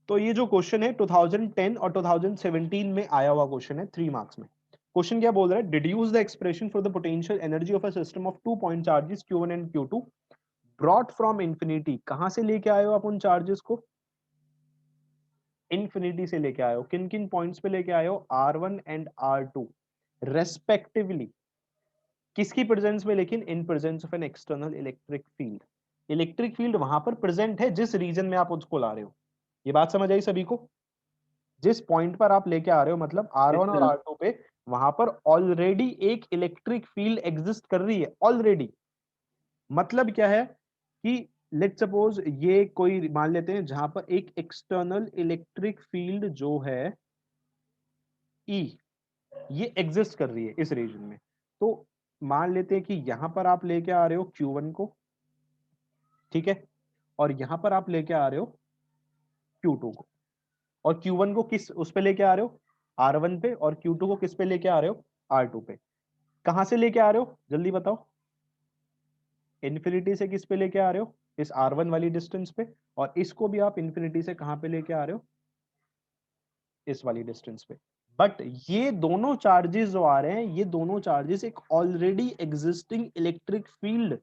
तो ये जो क्वेश्चन है 2010 और 2017 में आया हुआ क्वेश्चन है, 3 मार्क्स में। क्वेश्चन क्या बोल रहा है, deduce the expression for the potential energy of a system of 2 point charges Q1 and Q2 brought from infinity. कहां से लेके आए हो आप उन चार्जेस को? इंफिनिटी से लेके आए हो। किन किन पॉइंट्स पे लेके आए हो? R1 and R2 respectively. किसकी प्रेजेंस में? लेकिन in presence of an external electric field. Electric field वहां पर प्रेजेंट है जिस रीजन में आप उसको ला रहे हो। ये बात समझ आई सभी को? जिस पॉइंट पर आप लेके आ रहे हो, मतलब R1 और R2 पे, वहां पर ऑलरेडी एक इलेक्ट्रिक फील्ड एग्जिस्ट कर रही है ऑलरेडी। मतलब क्या है कि लेट सपोज ये कोई मान लेते हैं जहां पर एक एक्सटर्नल इलेक्ट्रिक फील्ड जो है E, ये एग्जिस्ट कर रही है इस रीजन में। तो मान लेते हैं कि यहां पर आप लेके आ रहे हो Q1 को, ठीक है, और यहां पर आप लेके आ रहे हो Q2 को। और Q1 को किस उस पे लेके आ रहे हो? R1 पे। और Q2 को किस पे लेके आ रहे हो? R2 पे। कहां से लेके आ रहे हो जल्दी बताओ? इन्फिनिटी से किस पे लेके आ रहे हो? इस R1 वाली डिस्टेंस पे। और इसको भी आप इन्फिनिटी से कहां पे लेके आ रहे हो? इस वाली डिस्टेंस पे। बट ये दोनों चार्जेस जो आ रहे हैं, ये दोनों चार्जेस एक ऑलरेडी एग्जिस्टिंग इलेक्ट्रिक फील्ड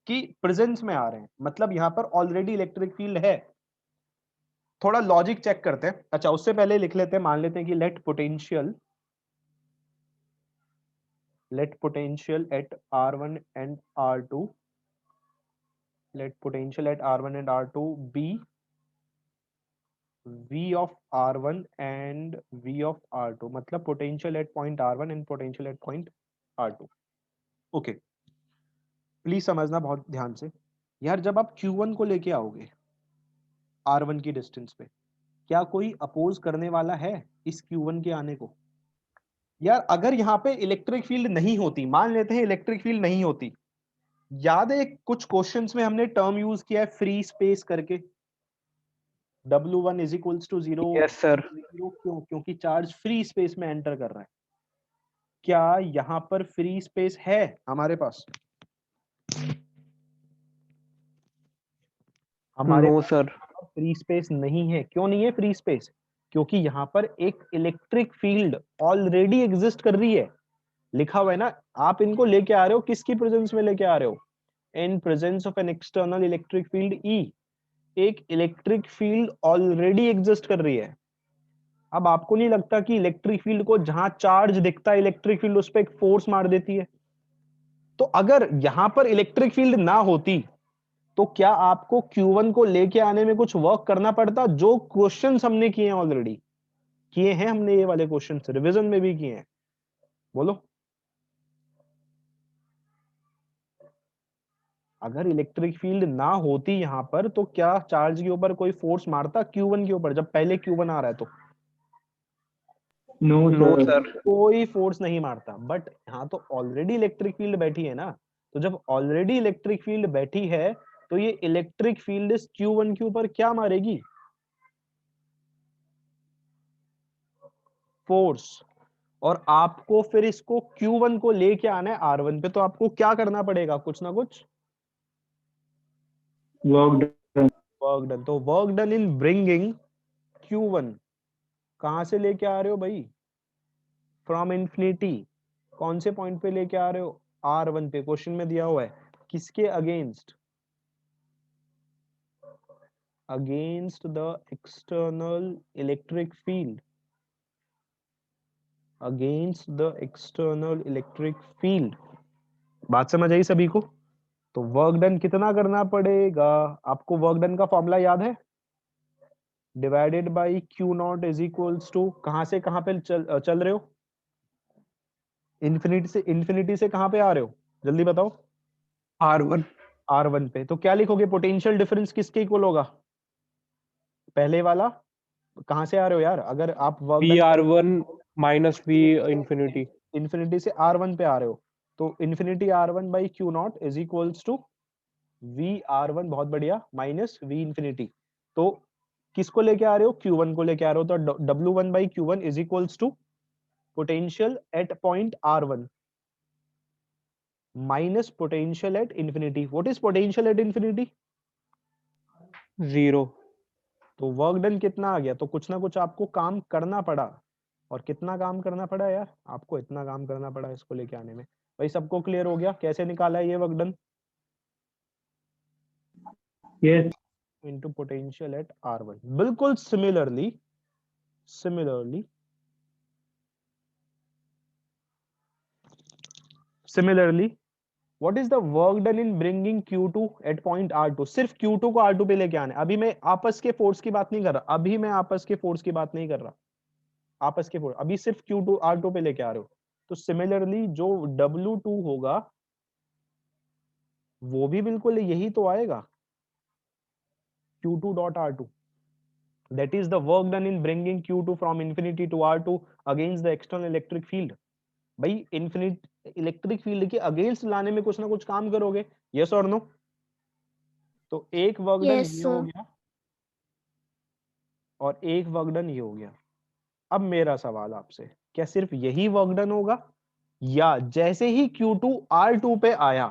की प्रेजेंस में आ रहे हैं। मतलब यहां पर ऑलरेडी इलेक्ट्रिक फील्ड है। थोड़ा लॉजिक चेक करते हैं। अच्छा, उससे पहले लिख लेते हैं, मान लेते हैं कि let potential at R1 and R2, let potential at R1 and R2 be V of R1 and V of R2। मतलब potential at point R1 and potential at point R2। Okay, please समझना बहुत ध्यान से यार। जब आप Q1 को लेके आओगे R1 की डिस्टेंस पे, क्या कोई अपोज करने वाला है इस Q1 के आने को? यार अगर यहाँ पे इलेक्ट्रिक फील्ड नहीं होती, मान लेते हैं इलेक्ट्रिक फील्ड नहीं होती, याद है कुछ क्वेश्चंस में हमने टर्म यूज किया है फ्री स्पेस करके, W1 is equals to 0। Yes sir. क्यों? क्योंकि चार्ज फ्री स्पेस में एंटर कर रहा है। क्या यहाँ पर फ्री स्पेस है हमारे पास? हमारे नो पास सर। फ्री स्पेस नहीं है। क्यों नहीं है फ्री स्पेस? क्योंकि यहाँ पर एक इलेक्ट्रिक फील्ड ऑलरेडी एग्जिस्ट कर रही है। लिखा हुआ है ना। आप इनको लेके आ रहे हो किसकी प्रेजेंस में लेके आ रहे हो? In presence of an external electric field E। एक इलेक्ट्रिक फील्ड ऑलरेडी एग्जिस्ट कर रही है। अब आपको नहीं लगता कि इलेक्ट्रिक फील्ड को जहां चार्ज दिखता है, इलेक्ट्रिक फील्ड उस पर एक फोर्स मार देती है? तो अगर यहां पर इलेक्ट्रिक फील्ड ना होती तो क्या आपको Q1 को लेके आने में कुछ वर्क करना पड़ता? जो क्वेश्चंस हमने किए हैं ऑलरेडी, किए हैं हमने, ये वाले क्वेश्चंस रिवीजन में भी किए हैं। बोलो, अगर इलेक्ट्रिक फील्ड ना होती यहां पर तो क्या चार्ज के ऊपर कोई फोर्स मारता Q1 के ऊपर, जब पहले Q1 आ रहा है तो? No no sir. सर। कोई फोर्स नहीं मारता। बट यहाँ तो ऑलरेडी इलेक्ट्रिक फील्ड बैठी है ना। तो जब ऑलरेडी इलेक्ट्रिक फील्ड बैठी है तो ये इलेक्ट्रिक फील्ड इस Q1 के ऊपर क्या मारेगी? फोर्स। और आपको फिर इसको Q1 को लेके आना है R1 पे, तो आपको क्या करना पड़ेगा? कुछ ना कुछ वर्क वर्क डन। तो work done in bringing Q1 कहां से लेके आ रहे हो भाई? From infinity. कौन से पॉइंट पे लेके आ रहे हो? R1 पे। क्वेश्चन में दिया हुआ है किसके against? Against the external electric field. Against the external electric field. बात समझ आई सभी को? तो वर्क डन कितना करना पड़ेगा? आपको वर्क डन का फॉर्मूला याद है? Divided by Q0 is equals to, कहां से कहां पे चल रहे हो? इंफिनिटी से कहां पे आ रहे हो? जल्दी बताओ। R1। R1 पे। तो क्या लिखोगे? पोटेंशियल डिफरेंस किसके इक्वल होगा? पहले वाला। कहां से आ रहे हो यार? अगर आप work done VR1 minus V infinity. Infinity से R1 पे आ रहे हो, तो infinity R1 by Q0 is equals to VR1, बहुत बढ़िया, माइनस V इंफिनिटी। तो किसको लेके आ रहे हो? Q1 को लेके आ रहे हो। तो W1 by Q1 is equals to potential at point R1 minus potential at infinity. What is potential at infinity? 0। तो वर्क डन कितना आ गया, तो कुछ ना कुछ आपको काम करना पड़ा, और कितना काम करना पड़ा यार, आपको इतना काम करना पड़ा इसको लेके आने में। भाई सबको क्लियर हो गया कैसे निकाला है ये work done? Yes into potential at R1। बिल्कुल similarly similarly what is the work done in bringing Q2 at point R2? सिर्फ Q2 को R2 पे लेके आना है। अभी मैं आपस के फोर्स की बात नहीं कर रहा, अभी मैं आपस के फोर्स की बात नहीं कर रहा, आपस के फोर्स अभी सिर्फ Q2 R2 पे लेके आ रहे हो। तो सिमिलरली जो W2 होगा वो भी बिल्कुल यही तो आएगा, Q2 dot R2। That is the work done in bringing Q2 from infinity to R2 against the external electric field। भाई इन्फिनिट इलेक्ट्रिक फील्ड के अगेंस्ट लाने में कुछ ना कुछ काम करोगे, यस और नो? तो एक वर्क डन Yes, ये हो sir. गया और एक वर्क डन ये हो गया। अब मेरा सवाल आपसे, क्या सिर्फ यही वर्क डन होगा, या जैसे ही Q2 R2 पे आया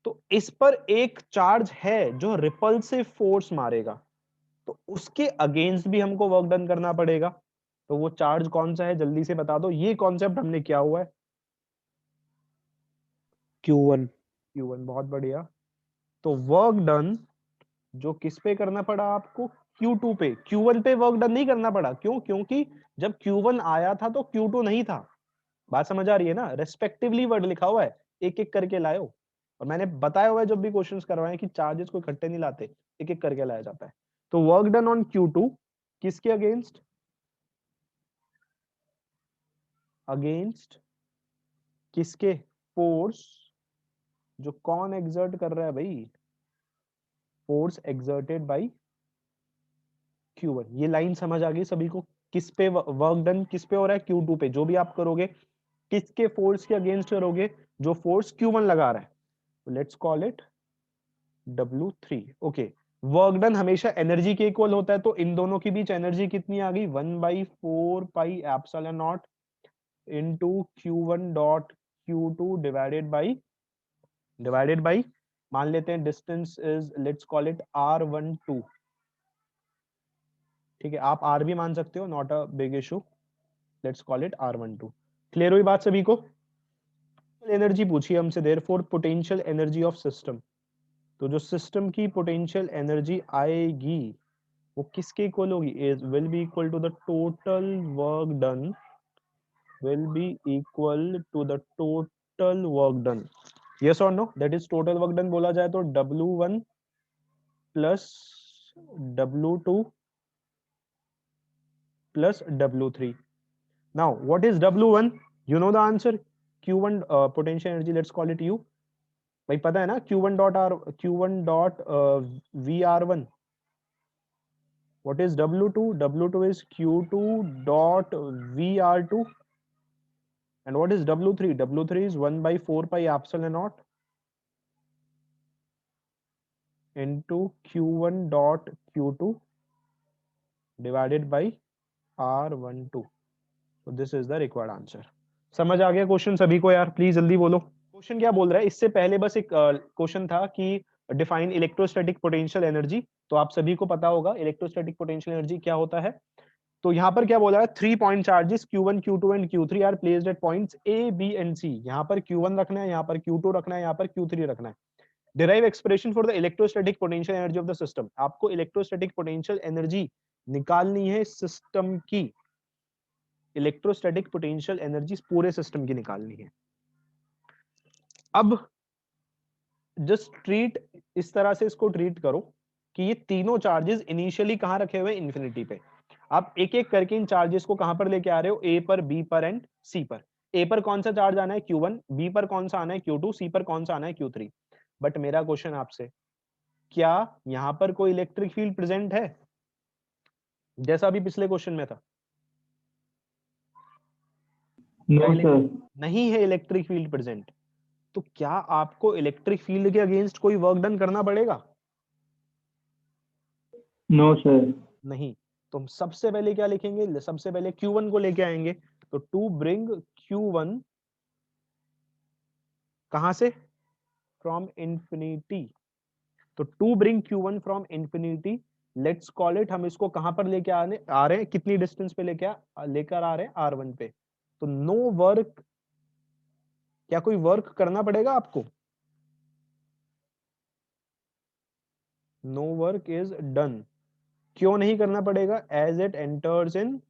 तो इस पर एक चार्ज है जो रिपल्सिव फोर्स मारेगा, तो उसके अगेंस्ट भी हमको वर्क डन करना पड़ेगा। तो वो चार्ज कौन सा है जल्दी से बता दो, ये कॉन्सेप्ट हमने क्या हुआ है? Q1 Q1, बहुत बढ़िया। तो वर्क डन जो किस पे करना पड़ा आपको, Q2 पे। Q1 पे वर्क डन नहीं करना पड़ा, क्यों? क्योंकि जब Q1 आया था तो Q2 नहीं था। बात समझ आ रही है ना? रेस्पेक्टिवली वर्ड लिखा हुआ है, एक एक करके लाओ। और मैंने बताया हुआ है जब भी क्वेश्चंस करवाए कि चार्जेस को इकट्ठे नहीं लाते, एक एक करके लाया जाता है। तो वर्क डन ऑन Q2 किसके अगेंस्ट? अगेंस्ट किसके? फोर्स जो कौन एक्सर्ट कर रहा है भाई? Force exerted by Q1। ये लाइन समझ आ गई सभी को? किस पे वर्क डन किस पे हो रहा है? Q2 पे। जो भी आप करोगे किसके फोर्स के अगेंस्ट करोगे? जो फोर्स Q1 लगा रहा है। Let's call it W3। Okay, work done हमेशा एनर्जी के इक्वल होता है, तो इन दोनों के बीच एनर्जी कितनी आ गई? 1/4 pi epsilon not into Q1 dot Q2 divided by मान लेते हैं distance is, let's call it R12। ठीक है, आप R भी मान सकते हो, not a big issue. Let's call it R12। Clear हुई बात सभी को? एनर्जी पूछी हमसे, therefore potential energy of system. तो जो सिस्टम की पोटेंशियल एनर्जी आएगी वो किसके इक्वल होगी? Is will be equal to the total work done, will be equal to the total work done. Yes और no? That is total work done बोला जाए तो W1 plus W2 plus W3। Now, what is W1? You know the answer. Q1 potential energy. Let's call it U. भाई पता है ना? Q1 dot VR1. What is W2? W2 is Q2 dot VR2. And what is W3? W3 is 1/4 pi epsilon naught into Q1 dot Q2 divided by R12. So this is the required answer. समझ आ गया question सभी को यार? Please जल्दी बोलो question क्या बोल रहा है। इससे पहले बस एक क्वेश्चन था कि डिफाइन इलेक्ट्रोस्टैटिक पोटेंशियल एनर्जी। तो आप सभी को पता होगा इलेक्ट्रोस्टैटिक पोटेंशियल एनर्जी क्या होता है। तो यहाँ पर क्या बोला है? 3 point charges Q1 Q2 and Q3 are placed at points A B and C। यहाँ पर Q1 रखना है, यहाँ पर Q2 रखना है, यहाँ पर Q3 रखना है। Derive expression for the electrostatic potential energy of the system. आपको इलेक्ट्रोस्टैटिक पोटेंशियल एनर्जी निकालनी है सिस्टम की, इलेक्ट्रोस्टैटिक पोटेंशियल एनर्जी पूरे सिस्टम की निकालनी है। अब जस्ट ट्रीट इस तरह से इसको ट्रीट करो कि ये तीनों चार्जेस इनिशियली कहां रखे हुए? इन्फिनिटी पे। आप एक एक करके इन चार्जेस को कहां पर लेके आ रहे हो? ए पर, बी पर एंड सी पर। ए पर कौन सा चार्ज आना है? Q1। बी पर कौन सा आना है? Q2। सी पर कौन सा आना है? Q3। बट मेरा क्वेश्चन आपसे, क्या यहां पर कोई इलेक्ट्रिक फील्ड प्रेजेंट है जैसा अभी पिछले क्वेश्चन में था? नो सर नहीं है इलेक्ट्रिक फील्ड प्रेजेंट। तो क्या आपको इलेक्ट्रिक फील्ड के अगेंस्ट कोई वर्क डन करना पड़ेगा? नो सर नहीं। तो हम सबसे पहले क्या लिखेंगे? सबसे पहले Q1 को लेके आएंगे। तो टू ब्रिंग Q1 कहां से? फ्रॉम इंफिनिटी तो to bring Q1 from infinity, let's call it, हम इसको कहां पर लेके आ रहे हैं, कितनी डिस्टेंस पे लेकर आ रहे हैं, R1 पे। तो नो वर्क, क्या कोई वर्क करना पड़ेगा आपको? No work is done. क्यों नहीं करना पड़ेगा? एज इट एंटर्स इन,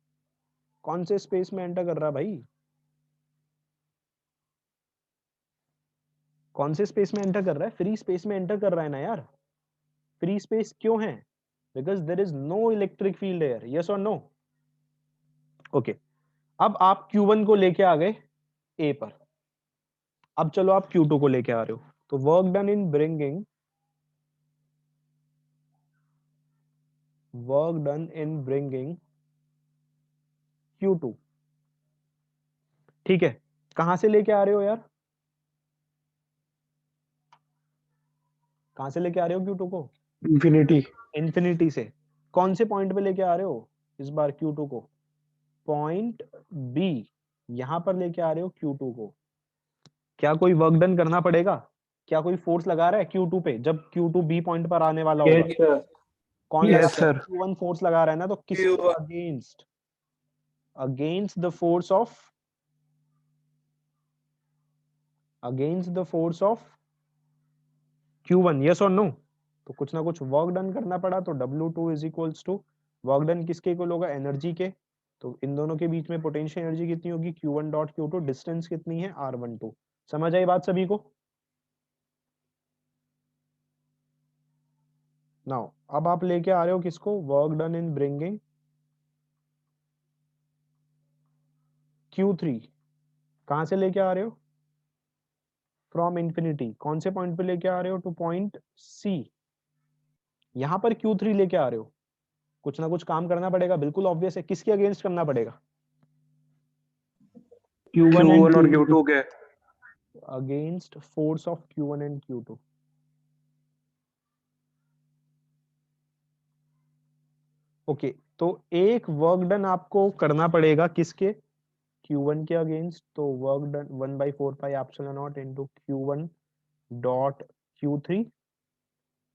कौन से स्पेस में एंटर कर रहा है भाई? कौन से स्पेस में एंटर कर रहा है? फ्री स्पेस में एंटर कर रहा है ना यार। फ्री स्पेस क्यों है? Because there is no electric field air, yes और नो? ओके, अब आप Q1 को लेके आ गए A पर, अब चलो आप Q2 को लेके आ रहे हो। तो work done in bringing, Q2, ठीक है। कहां से लेके आ रहे हो यार? कहां से लेके आ रहे हो Q2 को? इंफिनिटी। इंफिनिटी से। कौन से पॉइंट पे लेके आ रहे हो इस बार Q2 को? पॉइंट B, यहां पर लेके आ रहे हो Q2 को। क्या कोई वर्क डन करना पड़ेगा? क्या कोई फोर्स लगा रहा है Q2 पे जब Q2 B पॉइंट पर आने वाला होगा? Yes sir. कौन लगा यस रहा है? सर। Q1 फोर्स लगा रहा है ना, तो किसके against? Against the force of, against the force of Q1, yes और नो? तो कुछ ना कुछ वर्क डन करना पड़ा, तो W2 is equals to, work done किसके इक्वल होगा? एनर्जी के। तो इन दोनों के बीच में पोटेंशियल एनर्जी कितनी होगी? Q1 डॉट Q2, डिस्टेंस कितनी है? R12। समझ आई बात सभी को? नाउ अब आप लेके आ रहे हो किसको? Work done in bringing Q3, कहां से लेके आ रहे हो? From infinity. कौन से पॉइंट पे लेके आ रहे हो? Two point C। यहां पर Q3 लेके आ रहे हो, कुछ ना कुछ काम करना पड़ेगा, बिल्कुल ऑब्वियस है। किसके अगेंस्ट करना पड़ेगा? Q1 एंड Q1 और Q2। Q2 के। Against force of Q1 and Q2। Okay, तो एक वर्क डन आपको करना पड़ेगा किसके? Q1 के अगेंस्ट। तो work done 1/4 pi epsilon not into Q1 dot Q3,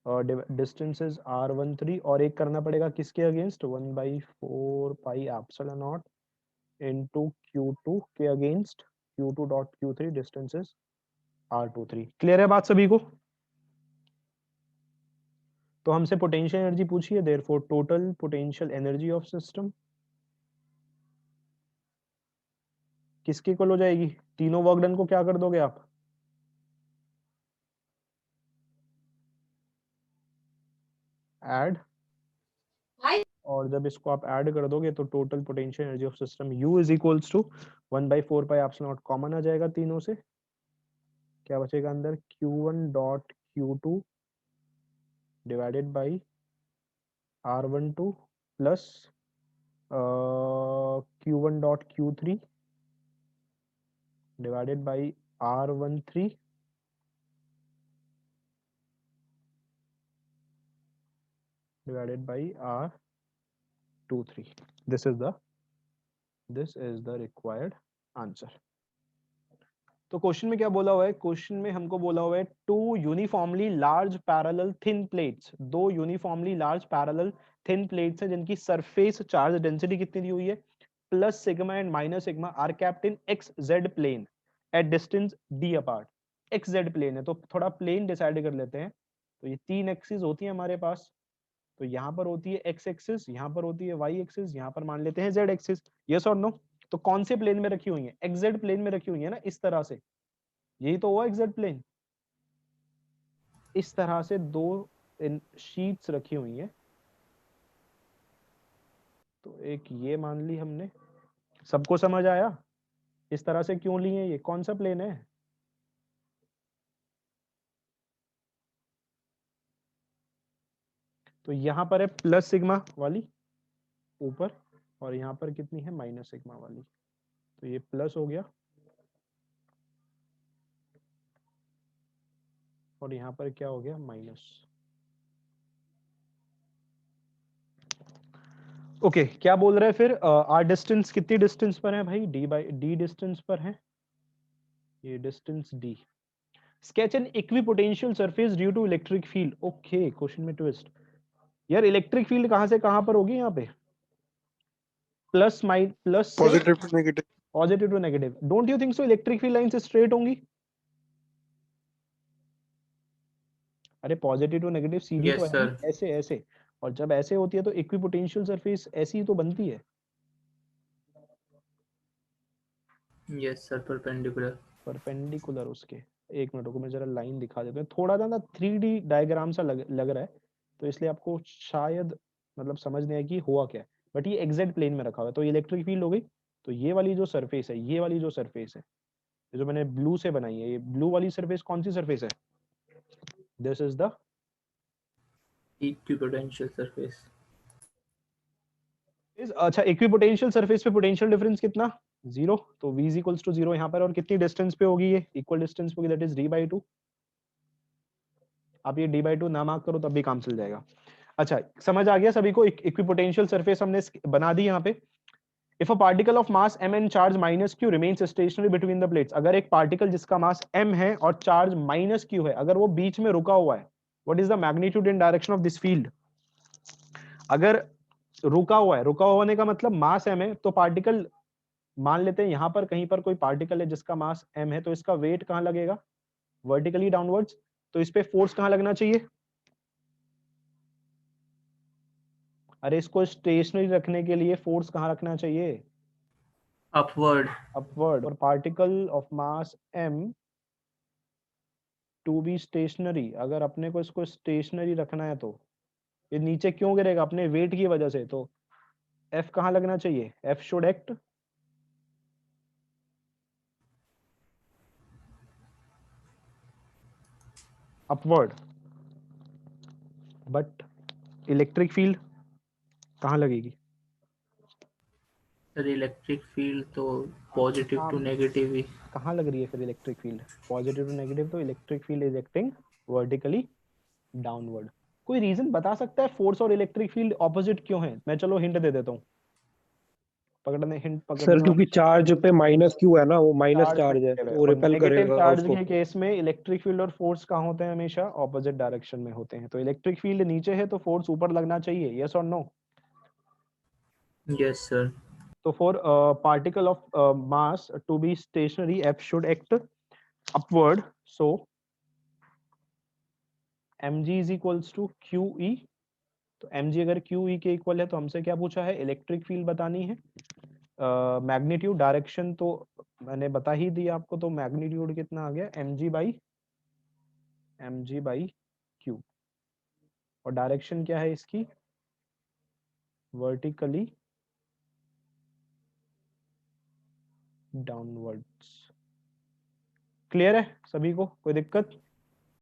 और डिस्टेंस इज R13, और एक करना पड़ेगा किसके against? 1/4 pi epsilon not into Q2 के against, Q2 dot Q3, distance is R23। Clear है बात सभी को? तो हमसे पोटेंशियल एनर्जी पूछी है, therefore total potential energy of system किसके इक्वल हो जाएगी? तीनों वर्क डन को क्या कर दोगे आप? ऐड, और जब इसको आप ऐड कर दोगे तो total potential energy of system U is equals to 1/4 pi epsilon naught, common आ जाएगा तीनों से, क्या बचेगा अंदर? Q1 dot Q2 divided by R12 plus Q1 dot Q3 divided by R13 divided by R23. This is the required answer. तो question में क्या बोला हुआ है? क्वेश्चन में हमको बोला हुआ है two uniformly large parallel thin plates, दो uniformly large parallel thin plates हैं जिनकी सरफेस चार्ज डेंसिटी कितनी दी हुई है? Plus sigma and minus sigma are kept in XZ plane at distance D apart. XZ plane है तो थोड़ा प्लेन डिसाइड कर लेते हैं। तो ये तीन एक्सिस होती है हमारे पास, तो यहाँ पर होती है x एक्सिस, यहाँ पर होती है y एक्सिस, यहाँ पर मान लेते हैं z एक्सिस, यस और नो? तो कौन से प्लेन में रखी हुई है? XZ प्लेन में रखी हुई है ना, इस तरह से, यही तो हुआ XZ प्लेन। इस तरह से दो शीट्स रखी हुई हैं, तो एक ये मान ली हमने। सबको समझ आया इस तरह से क्यों लिए? ये कौन सा प्लेन है? तो यहाँ पर है प्लस सिग्मा वाली ऊपर, और यहाँ पर कितनी है? माइनस सिग्मा वाली। तो ये प्लस हो गया, और यहाँ पर क्या हो गया? माइनस। ओके, क्या बोल रहे हैं फिर? आर डिस्टेंस कितनी डिस्टेंस पर है भाई? D डिस्टेंस पर है, ये distance D। Sketch an equipotential surface due to electric field. Okay, question में ट्विस्ट। यार इलेक्ट्रिक फील्ड कहां से कहां पर होगी यहाँ पे? प्लस प्लस से positive to negative. Positive to negative. Don't you think so electric field line से स्ट्रेट होंगी? अरे पॉजिटिव टू नेगेटिव सीधी तो यस है नहीं, सर। ऐसे ऐसे। और जब ऐसे होती है तो इक्विपोटेंशियल सरफेस ऐसी ही तो बनती है। Yes sir, perpendicular. परपेंडिकुलर उसके। एक मिनट को मैं जरा लाइन दिखा देता हूँ, थोड़ा सा ना 3D डायग्राम सा लग रहा है, तो इसलिए आपको शायद मतलब समझ नहीं आया कि हुआ क्या है। बट ये एग्जैक्ट प्लेन में रखा हुआ है, तो इलेक्ट्रिक फील्ड हो गई। तो ये वाली जो सरफेस है, ये वाली जो सरफेस है, ये जो मैंने ब्लू से बनाई है, ये ब्लू वाली सरफेस कौन सी सरफेस है? This is the equipotential surface. अच्छा, इक्विपोटेंशियल सरफेस पे पोटेंशियल डिफरेंस कितना? 0। तो v इज इक्वल्स टू 0 यहाँ पर। और कितनी डिस्टेंस पे होगी? ये इक्वल डिस्टेंस पे होगी, दैट इज d/2। आप ये d/2 ना मार्क करो तब भी काम चल जाएगा। अच्छा, समझ आ गया सभी को? इक्विपोटेंशियल सरफेस हमने बना दी यहाँ पे। If a particle of mass m and charge -q remains stationary between the plates, अगर एक पार्टिकल जिसका मास m है और चार्ज -q है, अगर वो बीच में रुका हुआ है, what is the magnitude and direction of this field? अगर रुका हुआ है, रुका होने का मतलब मास m है, तो पार्टिकल, मान लेते हैं यहां पर कहीं पर कोई पार्टिकल है जिसका मास m है, तो इसका वेट कहां लगेगा? Vertically downwards. तो इस पे फोर्स कहां लगना चाहिए? अरे इसको स्टेशनरी रखने के लिए फोर्स कहां रखना चाहिए? अपवर्ड। अपवर्ड। और particle of mass m to be stationary, अगर अपने को इसको स्टेशनरी रखना है तो ये नीचे क्यों गिरेगा? अपने वेट की वजह से। तो F कहां लगना चाहिए? F should act upward. But electric field कहां लगेगी? सर इलेक्ट्रिक फील्ड तो पॉजिटिव टू नेगेटिव ही। कहां लग रही है फिर electric field? Positive to negative. तो electric field is acting vertically downward. कोई रीजन बता सकता है फोर्स और इलेक्ट्रिक फील्ड ऑपोजिट क्यों है? मैं चलो हिंट दे देता हूँ, पकड़ने, हिंट सर पकड़ने क्योंकि चार्ज पे -q है ना, वो माइनस चार्ज चार्ज है नेगेटिव है, तो वो और रिपेल नेगेटिव करेगा चार्ज उसको। के केस में इलेक्ट्रिक फील्ड और फोर्स कहाँ होते हैं? हमेशा ऑपोजिट डायरेक्शन में होते हैं। तो इलेक्ट्रिक फील्ड नीचे है तो फोर्स ऊपर लगना चाहिए, यस और नो? Yes sir. तो for particle of mass to be stationary, F should act upward. So mg is equals to QE। तो mg अगर QE के इक्वल है तो हमसे क्या पूछा है? इलेक्ट्रिक फील्ड बतानी है। मैग्नीट्यूड, डायरेक्शन तो मैंने बता ही दी आपको, तो मैग्नीट्यूड कितना आ गया? mg by q। और डायरेक्शन क्या है इसकी? Vertically downwards. क्लियर है सभी को? कोई दिक्कत?